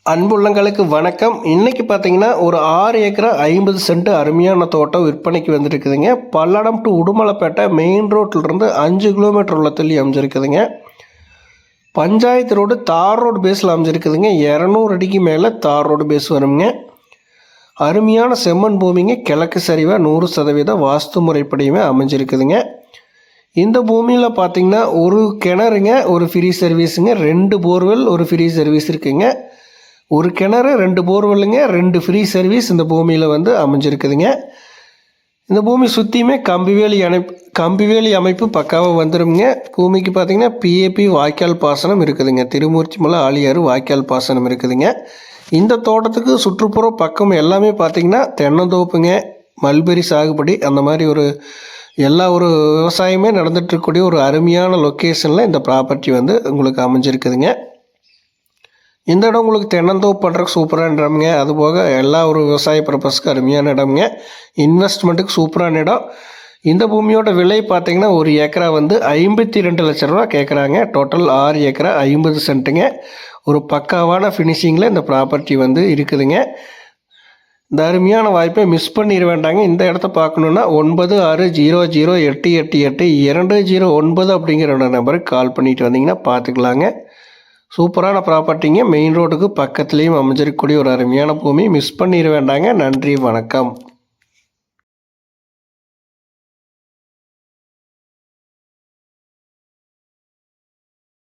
அன்புள்ளங்களுக்கு வணக்கம். இன்றைக்கி பார்த்தீங்கன்னா ஒரு 6 ஏக்கரா 50 சென்ட் அருமையான தோட்டம் விற்பனைக்கு வந்துருக்குதுங்க. பல்லடம் டு உடுமலைப்பேட்டை மெயின் ரோட்டிலிருந்து 5 கிலோமீட்டர் உள்ள தள்ளி அமைஞ்சிருக்குதுங்க. பஞ்சாயத்து ரோடு தார் ரோடு பேஸில் அமைஞ்சிருக்குதுங்க. 200 அடிக்கு மேலே தார் ரோடு பேஸ் வருங்க. அருமையான செம்மண் பூமிங்க. கிழக்கு சரிவாக 100% வாஸ்து முறைப்படியுமே அமைஞ்சிருக்குதுங்க. இந்த பூமியில் பார்த்திங்கன்னா ஒரு கிணறுங்க, ஒரு ஃப்ரீ சர்வீஸுங்க, 2 போர்வெல், ஒரு ஃப்ரீ சர்வீஸ் இருக்குங்க. ஒரு கிணறு, 2 போர்வெல்லுங்க, 2 ஃப்ரீ சர்வீஸ் இந்த பூமியில் அமைஞ்சிருக்குதுங்க. இந்த பூமி சுற்றியுமே கம்பிவேலி அமைப்பு பக்காவாக வந்துடுங்க. பூமிக்கு பார்த்திங்கன்னா பிஏபி வாய்க்கால் பாசனம் இருக்குதுங்க. திருமூர்த்தி மலை ஆழியாறு வாய்க்கால் பாசனம் இருக்குதுங்க. இந்த தோட்டத்துக்கு சுற்றுப்புற பக்கம் எல்லாமே பார்த்திங்கன்னா தென்னந்தோப்புங்க, மல்பெரி சாகுபடி, அந்த மாதிரி எல்லா விவசாயமே நடந்துகிட்ருக்கக்கூடிய ஒரு அருமையான லொக்கேஷனில் இந்த ப்ராப்பர்ட்டி உங்களுக்கு அமைஞ்சிருக்குதுங்க. இந்த இடம் உங்களுக்கு தென்னந்தோப்பு பண்ணுறதுக்கு சூப்பரான இடம்ங்க. அதுபோக எல்லா விவசாய பர்பஸ்க்கு அருமையான இடம்ங்க. இன்வெஸ்ட்மெண்ட்டுக்கு சூப்பரான இடம். இந்த பூமியோட விலை பார்த்திங்கன்னா ஒரு ஏக்கரா 52 லட்ச ரூபா கேட்குறாங்க. டோட்டல் 6 ஏக்கரா 50 சென்ட்டுங்க. ஒரு பக்காவான ஃபினிஷிங்கில் இந்த ப்ராப்பர்ட்டி இருக்குதுங்க. இந்த அருமையான வாய்ப்பை மிஸ் பண்ணிட வேண்டாங்க. இந்த இடத்த பார்க்கணுன்னா 9600888209 அப்படிங்கிற நம்பருக்கு கால் பண்ணிட்டு வந்தீங்கன்னா பார்த்துக்கலாங்க. சூப்பரான ப்ராப்பர்ட்டிங்க. மெயின் ரோடுக்கு பக்கத்துலேயும் அமைஞ்சிருக்கக்கூடிய ஒரு அருமையான பூமி. மிஸ் பண்ணிட வேண்டாங்க. நன்றி, வணக்கம்.